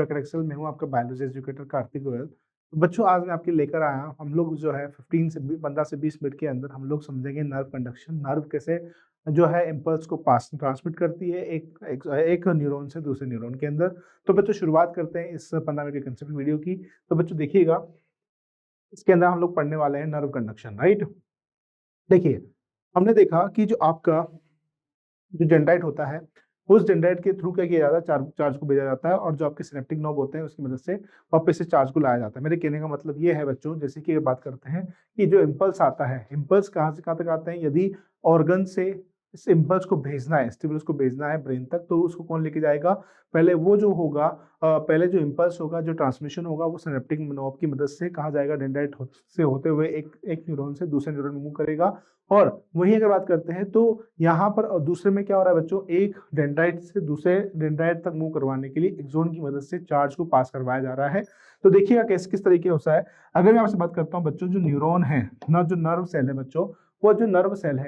Instructor Excel में हूँ आपका बायोलॉजी एजुकेटर कार्तिक गोयल। तो बच्चों आज मैं आपके लेकर आया हूँ, हम लोग जो है 15 से 20 मिनट के अंदर हम लोग समझेंगे नर्व कंडक्शन। नर्व कैसे जो है इम्पल्स को पास ट्रांसमिट करती है एक न्यूरॉन से दूसरे न्यूरॉन के अंदर। तो बच्चों शुरुआत करते हैं इस 15 मिनट के कंसेप्ट वीडियो की। तो बच्चों देखिएगा, इसके अंदर हम लोग पढ़ने वाले हैं नर्व कंडक्शन, राइट। देखिए, हमने देखा कि जो आपका जो डेंड्राइट होता है, उस डेंड्राइट के थ्रू क्या किया जाता है, चार्ज को भेजा जाता है और जो आपके सिनेप्टिक नोब होते हैं उसकी मदद से वापस से चार्ज को लाया जाता है। मेरे कहने का मतलब ये है बच्चों, जैसे कि बात करते हैं कि जो इम्पल्स आता है, इम्पल्स कहाँ से कहाँ तक आते हैं। यदि ऑर्गन से इस इम्पल्स को भेजना है, स्टिमुलस को भेजना है ब्रेन तक, तो उसको कौन लेके जाएगा। पहले वो जो होगा, पहले जो इम्पल्स होगा, जो ट्रांसमिशन होगा, वो सिनेप्टिक नोब की मदद से कहाँ जाएगा, डेंड्राइट से होते हुए एक न्यूरॉन से दूसरे न्यूरॉन में मूव करेगा। और वही अगर बात करते हैं तो यहाँ पर दूसरे में क्या हो रहा है बच्चों, एक डेंड्राइट से दूसरे डेंड्राइट तक मूव करवाने के लिए एक्सोन की मदद से चार्ज को पास करवाया जा रहा है। तो देखिएगा किस तरीके होता है। अगर मैं आपसे बात करता हूँ बच्चों, जो न्यूरॉन है ना, जो नर्व सेल है बच्चों, वो जो नर्व सेल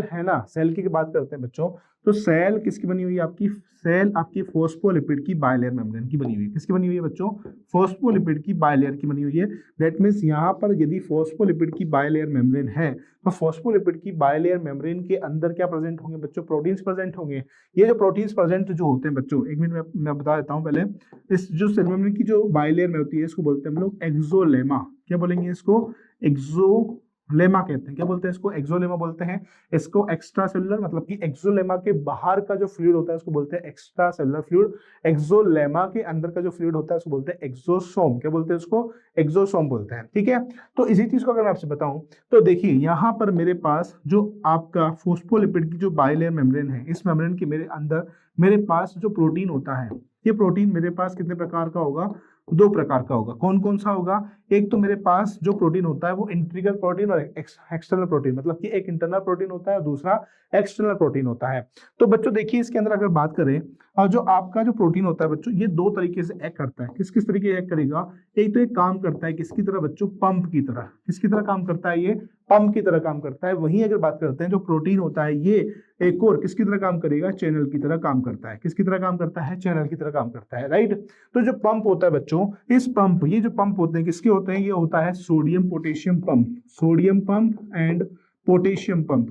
है ना, सेल की बात करते हैं बच्चों, तो सेल किसकी बनी हुई है आपकी, सेल आपकी फोस्फोलिपिड की बायलेयर मेम्ब्रेन की बनी हुई है। किसकी बनी हुई है बच्चों, फोस्फोलिपिड की बायलेयर की बनी हुई है। दैट मीन्स यहाँ पर यदि फोस्फोलिपिड की बायलेयर मेम्ब्रेन है, तो फोस्फोलिपिड की बायलेयर मेम्ब्रेन के अंदर क्या प्रेजेंट होंगे बच्चों, प्रोटीन्स प्रेजेंट होंगे। ये जो प्रोटीन्स प्रेजेंट जो होते हैं बच्चों, एक मिनट मैं बता देता हूँ पहले। इस जो सेल मेम्ब्रेन की जो बायलेयर में होती है, इसको बोलते हैं हम लोग एक्सोलेमा। क्या बोलेंगे इसको, एक्सोलेमा कहते हैं। क्या बोलते हैं इसको, एक्सोलेमा बोलते हैं। इसको एक्स्ट्रा सेलुलर, मतलब कि एक्सोलेमा के बाहर का जो फ्लूइड होता है उसको बोलते हैं एक्स्ट्रा सेलुलर फ्लूइड। एक्सोलेमा के अंदर का जो फ्लूइड होता है उसको बोलते हैं एक्सोसोम। क्या बोलते हैं उसको, एक्सोसोम बोलते हैं, ठीक है। तो इसी चीज को अगर मैं आपसे बताऊं, तो देखिए यहाँ पर मेरे पास जो आपका फोस्फोलिपिड की जो बाइलेयर मेम्ब्रेन है, इस मेम्ब्रेन के मेरे अंदर मेरे पास जो प्रोटीन होता है, ये प्रोटीन मेरे पास कितने प्रकार का होगा, दो प्रकार का होगा। कौन कौन सा होगा, एक तो मेरे पास जो प्रोटीन होता है वो इंट्रिकल प्रोटीन और एक्सटर्नल प्रोटीन, मतलब कि एक इंटरनल प्रोटीन होता है और दूसरा एक्सटर्नल प्रोटीन होता है। तो बच्चों देखिए, इसके अंदर अगर बात करें, और जो आपका जो प्रोटीन होता है बच्चों, ये दो तरीके से एक्ट करता है। किस तरीके से एक्ट करेगा, एक तो एक काम करता है किसकी तरह बच्चों, पंप की तरह। किसकी तरह काम करता है, ये पंप की तरह काम करता है। वहीं अगर बात करते हैं जो प्रोटीन होता है, ये एक और किसकी तरह काम करेगा, चैनल की तरह काम करता है। किसकी तरह काम करता है, चैनल की तरह काम करता है, राइट। तो जो पंप होता है बच्चों, इस पंप, ये जो पंप होते हैं किसके होते हैं, ये होता है sodium potassium pump. Sodium pump and potassium pump,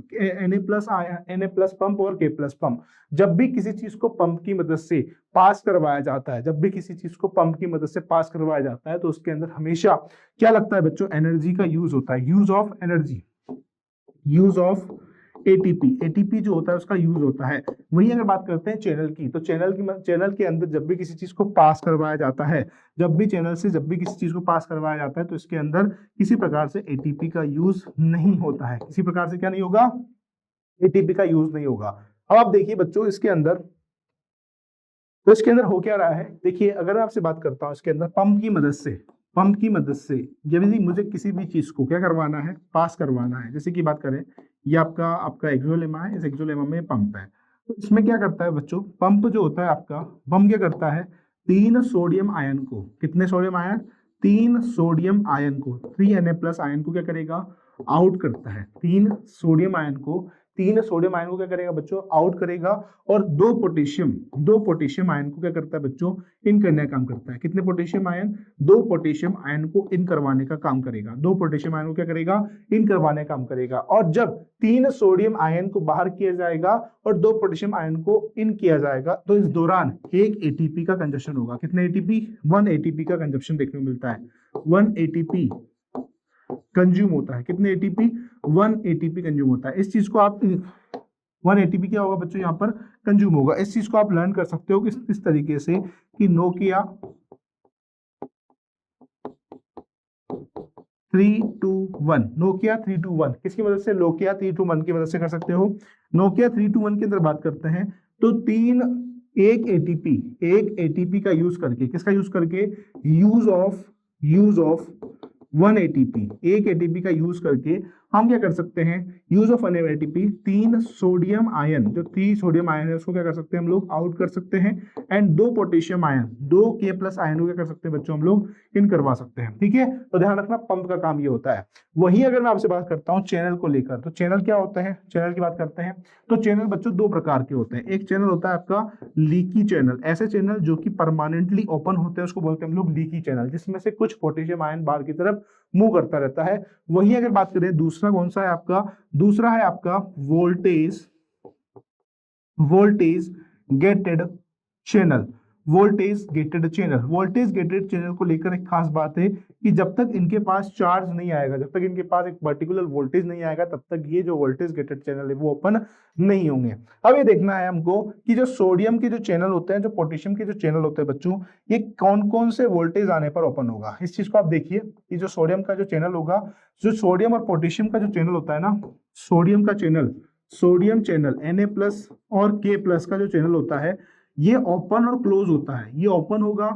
Na+ pump और K+ पंप। जब भी किसी चीज को पंप की मदद से पास करवाया जाता है, जब भी किसी चीज को पंप की मदद से पास करवाया जाता है, तो उसके अंदर हमेशा क्या लगता है बच्चों, एनर्जी का यूज होता है, use of energy, use of ATP जो होता है उसका यूज होता है। वहीं अगर बात करते हैं चैनल की, तो चैनल के अंदर जब भी किसी चीज को पास करवाया जाता है, जब भी चैनल से जब भी किसी चीज को पास करवाया जाता है, तो इसके अंदर किसी प्रकार से एटीपी का यूज नहीं होता है। किसी प्रकार से क्या नहीं होगा, एटीपी का यूज नहीं होगा। अब आप देखिए बच्चों, इसके अंदर तो इसके अंदर हो क्या रहा है, देखिए अगर मैं आपसे बात करता हूं, इसके अंदर पंप की मदद से यदि मुझे किसी भी चीज को क्या करवाना है, पास करवाना है। जैसे कि बात करें, ये आपका एक्सोलेमा है, इस एक्सोलेमा में पंप है। तो इसमें क्या करता है बच्चों, पंप जो होता है आपका, पंप क्या करता है, 3 सोडियम आयन को, कितने सोडियम आयन, 3 सोडियम आयन को, 3Na+ आयन को क्या करेगा, आउट करता है। 3 सोडियम आयन को क्या करेगा बच्चों, आउट करेगा। और 2 पोटेशियम आयन को क्या करता है बच्चों, इन करने का काम करता है। कितने पोटेशियम आयन, 2 पोटेशियम आयन को इन करवाने का काम करेगा। 2 पोटेशियम आयन को क्या करेगा, इन करवाने का काम करेगा। और जब 3 सोडियम आयन को बाहर किया जाएगा और 2 पोटेशियम आयन को इन किया जाएगा, तो इस दौरान 1 एटीपी का कंजप्शन होगा। कितने एटीपी, 1 एटीपी का कंजप्शन देखने को मिलता है। 1 एटीपी कंज्यूम होता है। कितने एटीपी, 1 एटीपी कंज्यूम होता है। इस चीज को आप 1 एटीपी क्या होगा बच्चों, यहाँ पर कंज्यूम होगा। इस चीज को आप लर्न कर सकते हो किस तरीके से, कि नोकिया 321 किसकी मदद से, नोकिया 321 की मदद से कर सकते हो। नोकिया 321 के अंदर बात करते हैं तो एक एटीपी का यूज करके, किसका यूज करके, यूज ऑफ 1 एटीपी, एक एटीपी का यूज करके हम क्या कर सकते हैं, use of an ATP, 3 sodium ion, जो 3 सोडियम आयन है उसको क्या कर सकते हैं हम लोग आउट कर सकते हैं, and 2 potassium ion, 2 K+ ion को क्या कर सकते हैं बच्चों हम लोग इन करवा सकते हैं। ठीक है, तो ध्यान रखना पंप का काम ये होता है। वही अगर मैं आपसे बात करता हूँ चैनल को लेकर, तो चैनल क्या होता है, चैनल की बात करते हैं तो चैनल बच्चों 2 प्रकार के होते हैं। एक चैनल होता है आपका लीकी चैनल, ऐसे चैनल जो कि परमानेंटली ओपन होते हैं उसको बोलते हैं हम लोग लीकी चैनल, जिसमें से कुछ पोटेशियम आयन बाहर की तरफ मूव करता रहता है। वही अगर बात करें दूसरा कौन सा है आपका, दूसरा है आपका voltage gated channel. Voltage gated channel को लेकर एक खास बात है कि जब तक इनके पास चार्ज नहीं आएगा, जब तक इनके पास एक पर्टिकुलर वोल्टेज नहीं आएगा, तब तक ये जो वोल्टेज गेटेड चैनल है वो ओपन नहीं होंगे। अब ये देखना है हमको कि जो सोडियम के जो चैनल होते हैं, जो पोटेशियम के जो चैनल होते हैं बच्चों, ये कौन कौन से वोल्टेज आने पर ओपन होगा। इस चीज को आप देखिए कि जो सोडियम का जो चैनल होगा, जो सोडियम और पोटेशियम का जो चैनल होता है ना, सोडियम चैनल Na+ और K+ का जो चैनल होता है, ये ओपन और क्लोज होता है, ये ओपन होगा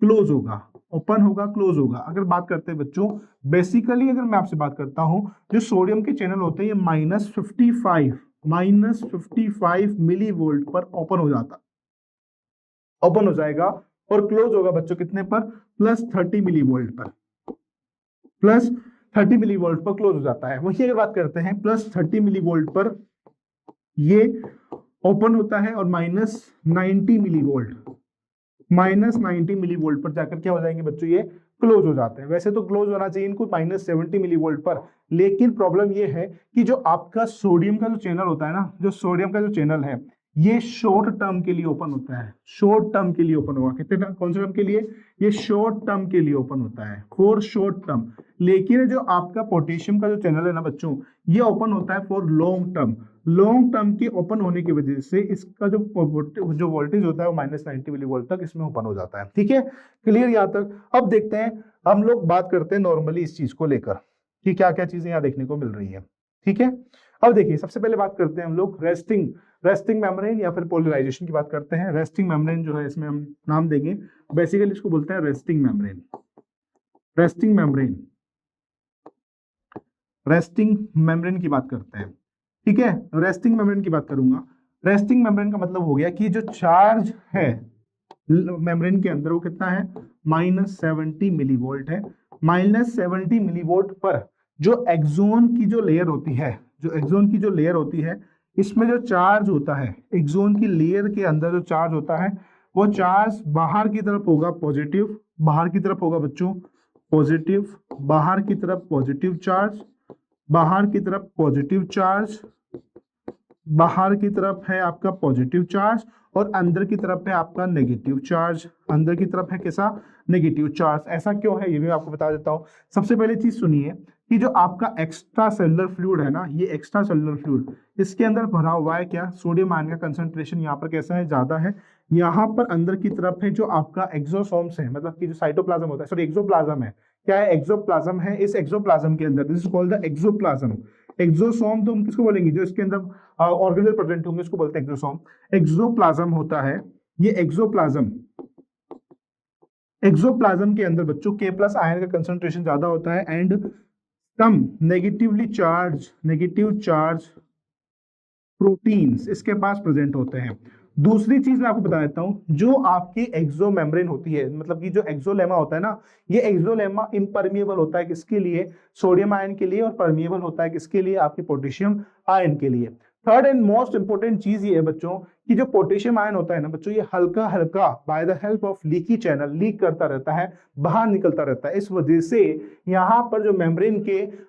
क्लोज होगा, ओपन होगा क्लोज होगा। अगर बात करते हैं बच्चों बेसिकली, अगर मैं आपसे बात करता हूं, जो सोडियम के चैनल होते हैं ये -55 मिली वोल्ट पर ओपन हो जाता, ओपन हो जाएगा, और क्लोज होगा बच्चों कितने पर, +30 मिली वोल्ट पर, +30 मिली वोल्ट पर क्लोज हो जाता है। वही अगर बात करते हैं +30 मिली वोल्ट पर ये ओपन होता है, और -90 मिली वोल्ट पर जाकर क्या हो जाएंगे बच्चों, ये क्लोज हो जाते हैं। वैसे तो क्लोज होना चाहिए इनको -70 मिली वोल्ट पर, लेकिन प्रॉब्लम ये है कि जो आपका सोडियम का जो चैनल होता है ना, जो सोडियम का जो चैनल है, ये शॉर्ट टर्म के लिए ओपन होता है, शॉर्ट टर्म के लिए ओपन होगा। कितने कौन से टर्म के लिए, ये शॉर्ट टर्म के लिए ओपन होता है, फॉर शॉर्ट टर्म। लेकिन जो आपका पोटेशियम का जो चैनल है ना बच्चों, ये ओपन होता है for long term. Long term के ओपन होने की वजह से इसका जो वोल्टेज होता है वो -90 मिली वोल्ट तक इसमें ओपन हो जाता है। ठीक है, क्लियर यहाँ तक। अब देखते हैं, हम लोग बात करते हैं नॉर्मली इस चीज को लेकर कि क्या क्या चीजें यहाँ देखने को मिल रही है। ठीक है, अब देखिए सबसे पहले बात करते हैं हम लोग रेस्टिंग मेम्ब्रेन या फिर पोलराइजेशन की बात करते हैं। रेस्टिंग मेम्ब्रेन जो है, इसमें हम नाम देंगे, बेसिकली इसको बोलते हैं रेस्टिंग मेम्ब्रेन की बात करते हैं। ठीक है, रेस्टिंग मेम्ब्रेन की बात करूंगा। रेस्टिंग मेम्ब्रेन का मतलब हो गया कि जो चार्ज है मेम्ब्रेन के अंदर वो कितना है, -70 मिली वोल्ट है। -70 मिली वोल्ट पर जो एक्सोन की जो लेयर होती है, इसमें जो चार्ज होता है, एक्सोन की लेयर के अंदर जो चार्ज होता है, वो चार्ज बाहर की तरफ होगा पॉजिटिव, बाहर की तरफ होगा बच्चों पॉजिटिव, बाहर की तरफ पॉजिटिव चार्ज, बाहर की तरफ पॉजिटिव चार्ज, बाहर की तरफ है आपका पॉजिटिव चार्ज, और अंदर की तरफ है आपका नेगेटिव चार्ज। अंदर की तरफ है कैसा, नेगेटिव चार्ज। ऐसा क्यों है ये भी आपको बता देता हूं। सबसे पहले चीज सुनिए कि जो आपका एक्स्ट्रा सेलुलर फ्लूइड है ना, ये एक्स्ट्रा सेलुलर फ्लूइड, इसके अंदर भरा हुआ है क्या, सोडियम आयन का कंसंट्रेशन यहाँ पर कैसा है, ज्यादा है। यहाँ पर अंदर की तरफ है जो आपका एक्सोसोम्स है, मतलब कि जो साइटोप्लाज्म होता है, सॉरी एक्सोप्लाज्म है, क्या है, एक्सोप्लाज्म है। इस एक्सोप्लाज्म के अंदर, this is called the axoplasm. Exosome तो हम किसको बोलेंगे, जो इसके अंदर ऑर्गेनेल प्रेजेंट होंगे उसको बोलते हैं एक्सोसोम। एक्सोप्लाज्म होता है ये एक्सोप्लाज्म के अंदर बच्चों K+ आयन का कंसंट्रेशन ज्यादा होता है, and some negative charge proteins इसके पास प्रेजेंट होते हैं। दूसरी चीज मैं आपको बता देता हूं, जो आपकी एक्सो मेम्ब्रेन होती है, मतलब कि जो एक्सोलेमा होता है ना, ये एक्सोलेमा इम्परमिएबल होता है किसके लिए, सोडियम आयन के लिए, और परमिएबल होता है किसके लिए, आपके पोटेशियम आयन के लिए। थर्ड एंड मोस्ट इंपोर्टेंट चीज ये है बच्चों कि जो पोटेशियम आयन होता है ना बच्चों, ये हल्का हल्का by the help of leaky channel leak करता रहता है, बाहर निकलता रहता है। इस वजह से यहाँ पर जो मेम्ब्रेन के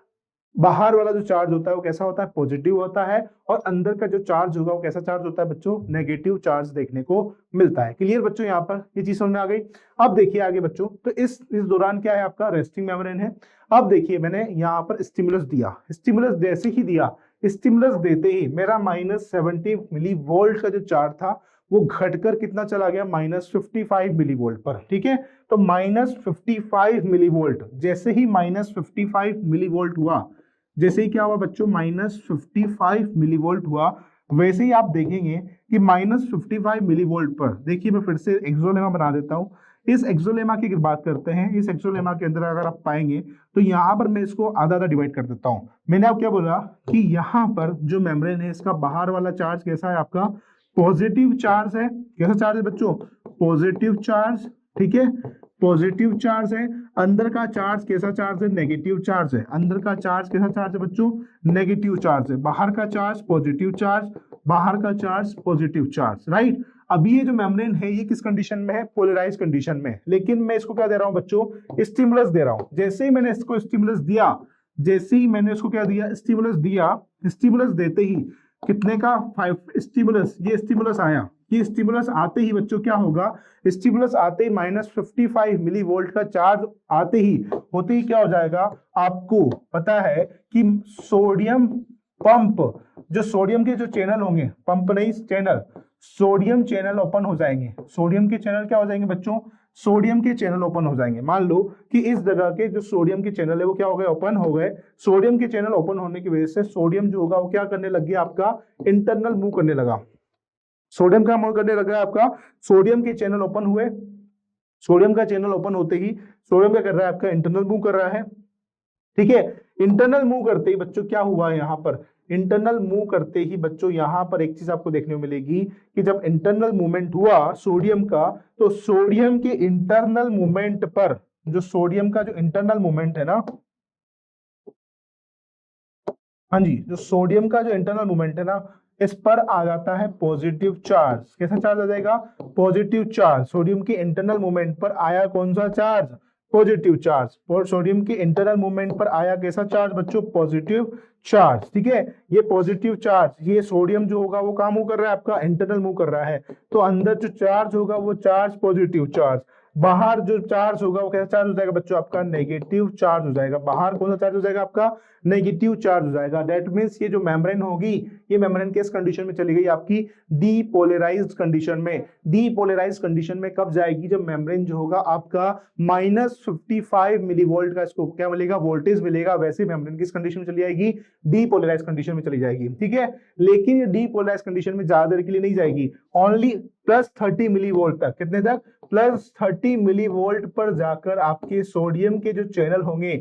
बाहर वाला जो चार्ज होता है वो कैसा होता है, पॉजिटिव होता है, और अंदर का जो चार्ज होगा वो कैसा चार्ज होता है बच्चों, नेगेटिव चार्ज देखने को मिलता है। क्लियर बच्चों, यहाँ पर ये चीज समझ में आ गई। अब देखिए आगे बच्चों, तो इस दौरान क्या है आपका रेस्टिंग मेम्ब्रेन है। अब देखिए मैंने यहाँ पर स्टिमुलस दिया, स्टिमुलस जैसे ही दिया, स्टिमुलस देते ही मेरा -70 मिली वोल्ट का जो चार्ज था वो घटकर कितना चला गया, -55 मिली वोल्ट पर। ठीक है, तो -55 मिली वोल्ट, जैसे ही -55 मिली वोल्ट हुआ, जैसे ही क्या हुआ बच्चों, -55 मिली वोल्ट हुआ, वैसे ही आप देखेंगे कि -55 मिली वोल्ट पर, देखिए मैं फिर से एक्सोलेमा बना देता हूं, इस एक्सोलेमा की अगर बात करते हैं, इस एक्सोलेमा के अंदर अगर आप पाएंगे तो यहाँ पर मैं इसको आधा आधा डिवाइड कर देता हूँ। मैंने आपको क्या बोला कि यहाँ पर जो मेम्ब्रेन है इसका बाहर वाला चार्ज कैसा है आपका, पॉजिटिव चार्ज है। कैसा चार्ज है बच्चों, पॉजिटिव चार्ज, ठीक है, पॉजिटिव चार्ज है। अंदर का चार्ज कैसा चार्ज है, नेगेटिव चार्ज है। अंदर का चार्ज कैसा चार्ज है बच्चों, नेगेटिव चार्ज है। बाहर का चार्ज पॉजिटिव चार्ज, बाहर का चार्ज पॉजिटिव चार्ज, राइट। अभी ये जो मेम्ब्रेन है ये किस कंडीशन में है, पोलराइज कंडीशन में। लेकिन मैं इसको क्या दे रहा हूं बच्चों, स्टिमुलस दे रहा हूं। जैसे ही मैंने इसको स्टिमुलस दिया, जैसे ही मैंने इसको क्या दिया, स्टिमुलस दिया, स्टिमुलस देते ही कितने का 5 स्टिमुलस, ये स्टिमुलस आया। ये स्टिमुलस आते ही बच्चों क्या होगा, स्टिमुलस आते ही -55 मिली वोल्ट का चार्ज आते ही होते ही क्या हो जाएगा, आपको पता है कि सोडियम पंप, जो सोडियम के जो चैनल होंगे, पंप नहीं चैनल, सोडियम चैनल ओपन हो जाएंगे। सोडियम के चैनल क्या हो जाएंगे बच्चों, सोडियम के चैनल ओपन हो जाएंगे। मान लो कि इस जगह के जो सोडियम के चैनल है वो क्या हो गए, ओपन हो गए। सोडियम के चैनल ओपन होने की वजह से सोडियम जो होगा वो क्या करने लग गया, आपका इंटरनल मूव करने लगा। सोडियम का मूव करने लगा आपका, सोडियम के चैनल ओपन हुए। सोडियम का चैनल ओपन होते ही सोडियम क्या कर रहा है, आपका इंटरनल मूव कर रहा है, ठीक है। इंटरनल मूव करते ही बच्चों क्या हुआ यहाँ पर, इंटरनल मूव करते ही बच्चों यहाँ पर एक चीज आपको देखने को मिलेगी कि जब इंटरनल मूवमेंट हुआ सोडियम का, तो सोडियम के इंटरनल मूवमेंट पर, जो सोडियम का जो इंटरनल मूवमेंट है ना, हाँ जी, जो सोडियम का जो इंटरनल मूवमेंट है ना, इस पर आ जाता है पॉजिटिव चार्ज। कैसा चार्ज आ जाएगा, पॉजिटिव चार्ज। सोडियम के इंटरनल मूवमेंट पर आया कौन सा चार्ज, पॉजिटिव चार्ज। और सोडियम के इंटरनल मूवमेंट पर आया कैसा चार्ज बच्चों, पॉजिटिव चार्ज, ठीक है। ये पॉजिटिव चार्ज, ये सोडियम जो होगा वो काम मूव कर रहा है, आपका इंटरनल मूव कर रहा है। तो अंदर जो चार्ज होगा वो चार्ज पॉजिटिव चार्ज, बाहर जो चार्ज होगा वो कैसा चार्ज हो जाएगा बच्चों, आपका नेगेटिव चार्ज हो जाएगा। बाहर कौन सा चार्ज हो जाएगा, आपका नेगेटिव चार्ज हो जाएगा। दैट मींस ये जो मेम्ब्रेन होगी, ये मेम्ब्रेन किस कंडीशन में चली गई, आपकी डीपोलराइज्ड कंडीशन में। डीपोलराइज्ड कंडीशन में कब जाएगी, जब मेम्ब्रेन जो होगा आपका -55 मिलीवोल्ट का इसको क्या मिलेगा, वोल्टेज मिलेगा। वैसे मेम्ब्रेन किस कंडीशन में चली जाएगी, डीपोलराइज्ड कंडीशन में चली जाएगी, ठीक है। लेकिन ये डीपोलराइज्ड कंडीशन में ज्यादा देर के लिए नहीं जाएगी, ओनली +30 मिलीवोल्ट तक। कितने तक, +30 मिलीवोल्ट पर जाकर आपके सोडियम के जो चैनल होंगे,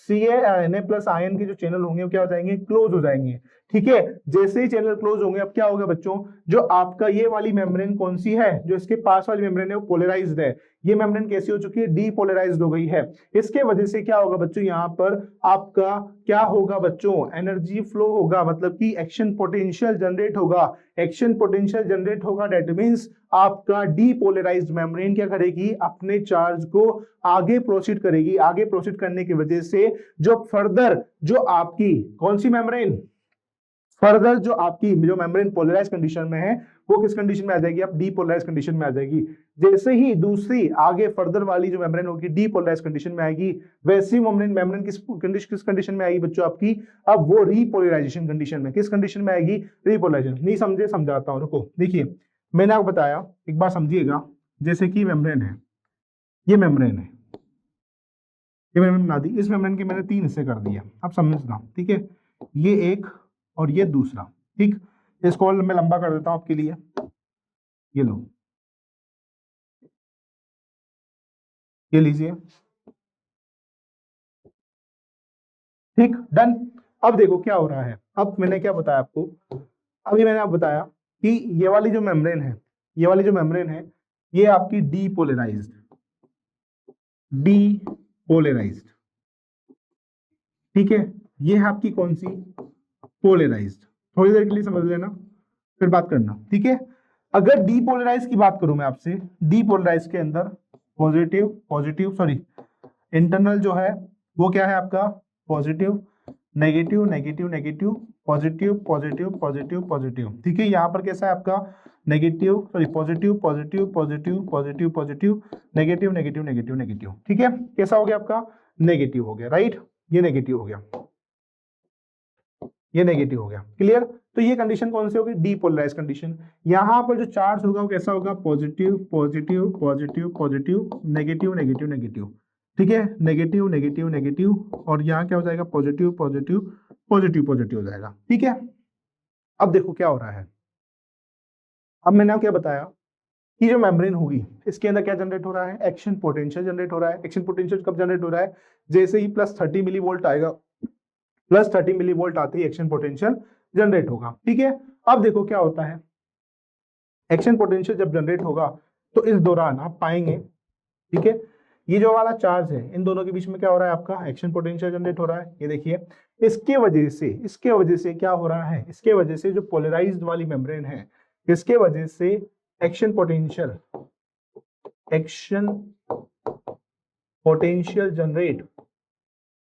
Na+ आयन के जो चैनल होंगे वो क्या हो जाएंगे, क्लोज हो जाएंगे, ठीक है। जैसे ही चैनल क्लोज होंगे, अब क्या होगा बच्चों, जो आपका ये वाली मेम्ब्रेन कौन सी है, जो इसके पास वाली मेम्ब्रेन है वो पोलराइज्ड है। ये मेम्ब्रेन कैसी हो चुकी है, डीपोलराइज्ड हो गई है। इसके वजह से क्या होगा बच्चों, यहाँ पर आपका क्या होगा बच्चों, एनर्जी फ्लो होगा, मतलब कि एक्शन पोटेंशियल जनरेट होगा। एक्शन पोटेंशियल जनरेट होगा, दैट मींस आपका डीपोलराइज्ड मेम्ब्रेन क्या करेगी, अपने चार्ज को आगे प्रोसीड करेगी। आगे प्रोसीड करने की वजह से जो फर्दर जो आपकी कौन सी मेम्ब्रेन, फर्दर जो आपकी जो मेम्ब्रेन पोलराइज कंडीशन में है वो किस कंडीशन में आ जाएगी, आप डीपोलराइज कंडीशन में आ जाएगी। जैसे ही दूसरी आगे फर्दर वाली जो मेम्ब्रेन होगी डीपोलराइज कंडीशन में आएगी, वैसी मेम्ब्रेन मेम्ब्रेन किस कंडीशन में आएगी बच्चों, आपकी अब वो रीपोलराइजेशन कंडीशन में। किस कंडीशन में आएगी, रीपोलराइजेशन। नहीं समझे, समझाता हूं, रुको। देखिए मैंने आपको बताया, एक बार समझिएगा। जैसे कि मेम्ब्रेन है, ये मेम्ब्रेन है, ये मेम्ब्रेन बना दी। इस मेम्ब्रेन के मैंने 3 हिस्से कर दिए, आप समझना, ठीक है। ये एक और ये दूसरा, ठीक। इसको और मैं लंबा कर देता हूं आपके लिए, ये लो, ये लीजिए, ठीक, डन। अब देखो क्या हो रहा है। अब मैंने क्या बताया आपको, अभी मैंने आपको बताया कि ये वाली जो मेम्ब्रेन है, ये वाली जो मेम्ब्रेन है, ये आपकी डीपोलराइज्ड, डीपोलराइज्ड, ठीक है। ये है आपकी कौन सी, पोलराइज्ड। थोड़ी देर के लिए समझ लेना, फिर बात करना, ठीक है। अगर डीपोलराइज की बात करूं मैं आपसे, डीपोलराइज के अंदर पॉजिटिव पॉजिटिव सॉरी इंटरनल जो है वो क्या है आपका, positive, negative negative negative, positive positive positive positive, ठीक है। यहाँ पर कैसा है आपका, negative sorry positive positive positive positive positive, negative negative negative negative, ठीक है। कैसा हो गया आपका, नेगेटिव हो गया, राइट। ये नेगेटिव हो गया, ये नेगेटिव हो गया, क्लियर। तो ये कंडीशन कौन सी होगी, डीपोलराइज कंडीशन। यहाँ पर जो चार्ज होगा वो कैसा होगा, positive positive positive positive, negative negative negative, ठीक है। नेगेटिव नेगेटिव नेगेटिव, और यहाँ क्या हो जाएगा, पॉजिटिव पॉजिटिव पॉजिटिव पॉजिटिव हो जाएगा, ठीक है। अब देखो क्या हो रहा है। अब मैंने क्या बताया ये जो मेम्ब्रेन होगी इसके अंदर क्या जनरेट हो रहा है, एक्शन पोटेंशियल जनरेट हो रहा है। एक्शन पोटेंशियल कब जनरेट हो रहा है, जैसे ही +30 मिली वोल्ट आएगा, +30 मिली वोल्ट आते ही एक्शन पोटेंशियल जनरेट होगा। ठीक है, अब देखो क्या होता है, एक्शन पोटेंशियल जब जनरेट होगा तो इस दौरान आप पाएंगे, ठीक है, ये जो वाला चार्ज है इन दोनों के बीच में क्या हो रहा है, आपका एक्शन पोटेंशियल जनरेट हो रहा है। ये देखिए, इसके वजह से क्या हो रहा है, इसके वजह से जो पोलराइज्ड वाली मेम्ब्रेन है, इसके वजह से एक्शन पोटेंशियल जनरेट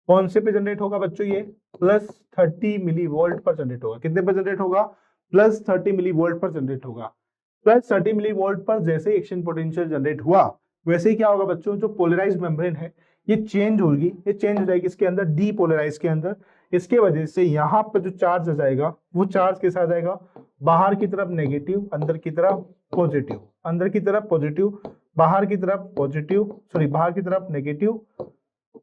कौन से पे जनरेट होगा बच्चों, ये +30 मिली वोल्ट पर जनरेट होगा। कितने पर जनरेट होगा, +30 मिली वोल्ट पर जनरेट होगा। +30 मिली वोल्ट पर जैसे एक्शन पोटेंशियल जनरेट हुआ वैसे ही क्या होगा बच्चों, जो पोलराइज्ड मेम्ब्रेन है ये चेंज होगी, ये चेंज हो जाएगी इसके अंदर, डीपोलराइज के अंदर। इसके वजह से यहाँ पर जो चार्ज आ जाएगा वो चार्ज कैसा आ जाएगा, बाहर की तरफ नेगेटिव, अंदर की तरफ पॉजिटिव, अंदर की तरफ पॉजिटिव, बाहर की तरफ पॉजिटिव, सॉरी बाहर की तरफ नेगेटिव,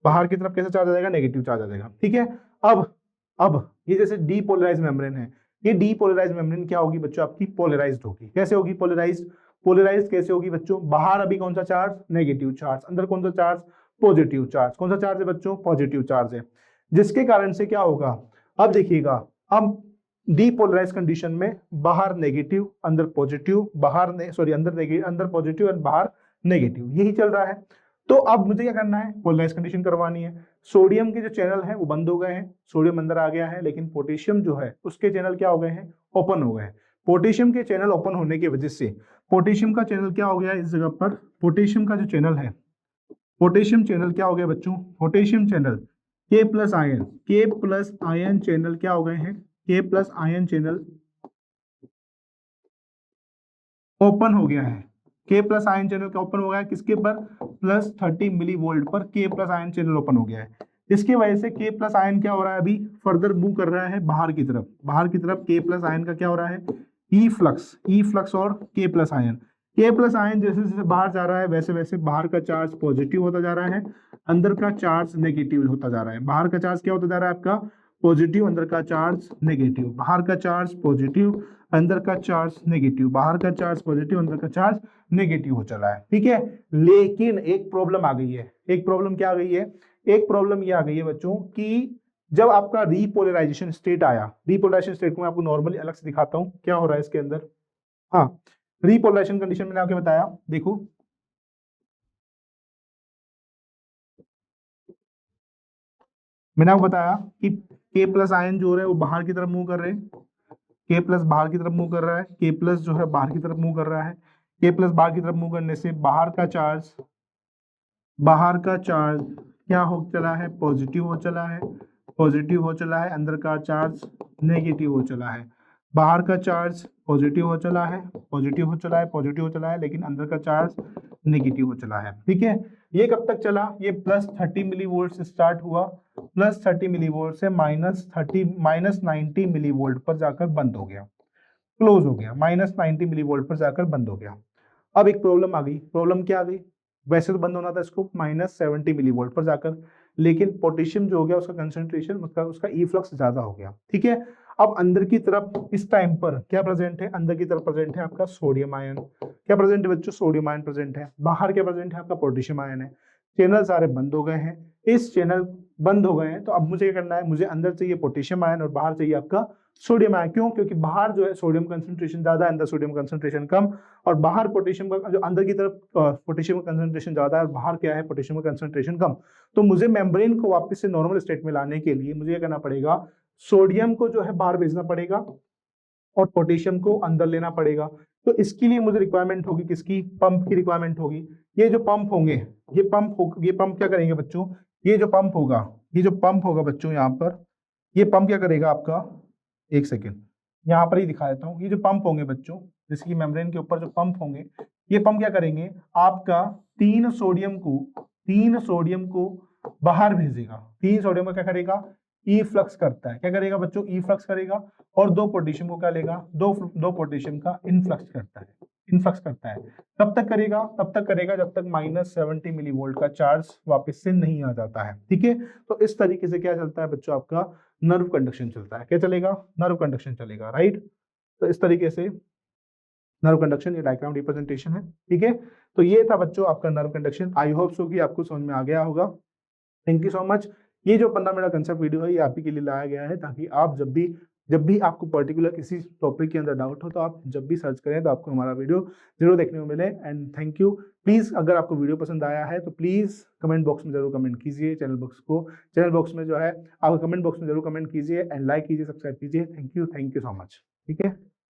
बाहर की तरफ कैसा चार्ज आ जाएगा, नेगेटिव चार्ज आ जाएगा। ठीक है, अब ये जैसे डीपोलराइज्ड मेम्ब्रेन है, ये डीपोलराइज्ड मेम्ब्रेन क्या होगी बच्चों, आपकी पोलराइज्ड होगी। कैसे होगी पोलराइज्ड कैसे होगी बच्चों, बाहर अभी कौन सा चार्ज, नेगेटिव चार्ज, अंदर कौन सा चार्ज, पॉजिटिव चार्ज। कौन सा चार्ज है बच्चों, पॉजिटिव चार्ज है, जिसके कारण से क्या होगा, अब देखिएगा, अब डीपोलराइज कंडीशन में बाहर नेगेटिव अंदर पॉजिटिव, अंदर पॉजिटिव और बाहर नेगेटिव, यही चल रहा है। तो अब मुझे क्या करना है, पोलराइज कंडीशन करवानी है। सोडियम के जो चैनल है वो बंद हो गए हैं, सोडियम अंदर आ गया है, लेकिन पोटेशियम जो है उसके चैनल क्या हो गए हैं, ओपन हो गए हैं। पोटेशियम के चैनल ओपन होने की वजह से पोटेशियम का चैनल क्या हो गया इस जगह पर, पोटेशियम का जो चैनल है, पोटेशियम चैनल क्या हो गया बच्चों, potassium channel K plus ion channel क्या हो गए हैं, K plus ion channel open हो गया है। K प्लस आयन चैनल का ओपन हो गया है किसके पर, +30 मिली वोल्ट पर K plus ion channel open हो गया है। इसकी वजह से K प्लस आयन क्या हो रहा है, अभी फर्दर मूव कर रहा है बाहर की तरफ K प्लस आयन का क्या हो रहा है, ई फ्लक्स और K plus ion. K plus ion जैसे जैसे बाहर जा रहा है वैसे वैसे बाहर का चार्ज पॉजिटिव होता जा रहा है, अंदर का चार्ज नेगेटिव होता जा रहा है। बाहर का चार्ज क्या होता जा रहा है आपका, पॉजिटिव, अंदर का चार्ज नेगेटिव, बाहर का चार्ज पॉजिटिव, अंदर का चार्ज नेगेटिव, बाहर का चार्ज पॉजिटिव, अंदर का चार्ज नेगेटिव हो चला है। ठीक है, लेकिन एक प्रॉब्लम आ गई है। एक प्रॉब्लम क्या आ गई है, एक प्रॉब्लम ये आ गई है बच्चों कि जब आपका रीपोलराइजेशन स्टेट आया, रीपोलराइजेशन स्टेट को मैं आपको नॉर्मली अलग से दिखाता हूं क्या हो रहा है इसके अंदर। हाँ, रीपोलराइजेशन कंडीशन मैंने आपको बताया, देखो मैंने आपको बताया कि K प्लस आयन जो है वो बाहर की तरफ मूव कर रहे हैं, K प्लस बाहर की तरफ मूव कर रहा है, K प्लस जो है बाहर की तरफ मूव कर रहा है। K प्लस बाहर की तरफ मूव करने से बाहर का चार्ज क्या हो चला है, पॉजिटिव हो चला है, अंदर का चार्ज नेगेटिव हो चला है। बाहर का चार्ज पॉजिटिव हो चला है, लेकिन अंदर का चार्ज नेगेटिव हो चला है। ठीक है, ये कब तक चला, ये +30 मिली वोल्ट से स्टार्ट हुआ, +30 मिली वोल्ट से -90 मिली वोल्ट पर जाकर बंद हो गया, क्लोज हो गया, -90 मिली वोल्ट पर जाकर बंद हो गया। अब एक प्रॉब्लम आ गई, प्रॉब्लम क्या आ गई, वैसे तो बंद होना था इसको -70 मिली वोल्ट पर जाकर, लेकिन पोटेशियम जो हो गया उसका कंसंट्रेशन, उसका ई फ्लक्स ज्यादा हो गया। ठीक है, अब अंदर की तरफ इस टाइम पर क्या प्रेजेंट है, अंदर की तरफ प्रेजेंट है आपका सोडियम आयन। क्या प्रेजेंट है बच्चों, सोडियम आयन प्रेजेंट है। बाहर क्या प्रेजेंट है, आपका पोटेशियम आयन है। चैनल सारे बंद हो गए हैं, इस चैनल बंद हो गए हैं, तो अब मुझे क्या करना है, मुझे अंदर चाहिए पोटेशियम आयन और बाहर चाहिए आपका सोडियम आयन। क्यों, क्योंकि बाहर जो है सोडियम कंसंट्रेशन ज्यादा है, अंदर सोडियम कंसंट्रेशन कम, और बाहर पोटेशियम का जो अंदर की तरफ पोटेशियम का कंसंट्रेशन ज्यादा है और बाहर क्या है, पोटेशियम का कंसंट्रेशन कम। तो मुझे मेम्ब्रेन को वापस से नॉर्मल स्टेट में लाने के लिए मुझे क्या करना पड़ेगा, सोडियम को जो है बाहर भेजना पड़ेगा और पोटेशियम को अंदर लेना पड़ेगा। तो इसके लिए मुझे रिक्वायरमेंट होगी किसकी, पंप की रिक्वायरमेंट होगी। ये जो पंप होंगे, ये पंप क्या करेंगे बच्चों, ये जो पंप होगा बच्चों, यहाँ पर ये पंप क्या करेगा आपका, एक सेकेंड यहाँ पर ही दिखा देता हूँ। ये जो पंप होंगे बच्चों, जैसे कि मेम्ब्रेन के ऊपर जो पंप होंगे, ये पंप क्या करेंगे, आपका 3 सोडियम को बाहर भेजेगा। 3 सोडियम को क्या करेगा, ई फ्लक्स करता है। क्या करेगा बच्चों, ई फ्लक्स करेगा, और 2 पोटेशियम को क्या लेगा, दो पोटेशियम का इनफ्लक्स करता है। तब तक करेगा जब तक -70 मिली वोल्ट का चार्ज वापस से नहीं आ जाता है। ठीक है, तो इस तरीके से क्या चलता है बच्चों, आपका नर्व कंडक्शन चलता है। क्या चलेगा, नर्व कंडक्शन चलेगा, राइट। तो इस तरीके से नर्व कंडक्शन, ये डायग्राम रिप्रेजेंटेशन है, ठीक है। तो ये था बच्चों आपका nerve conduction. I hope so कि आपको समझ में आ गया होगा। Thank you so much. ये जो 15 मिनट कंसेप्ट वीडियो है ये आप ही के लिए लाया गया है, ताकि आप जब भी आपको पर्टिकुलर किसी टॉपिक के अंदर डाउट हो तो आप जब भी सर्च करें तो आपको हमारा वीडियो जरूर देखने को मिले। And thank you. प्लीज़ अगर आपको वीडियो पसंद आया है तो प्लीज़ कमेंट बॉक्स में जरूर कमेंट कीजिए। चैनल बॉक्स में जो है आप कमेंट बॉक्स में जरूर कमेंट कीजिए एंड लाइक कीजिए, सब्सक्राइब कीजिए। Thank you so much. ठीक है।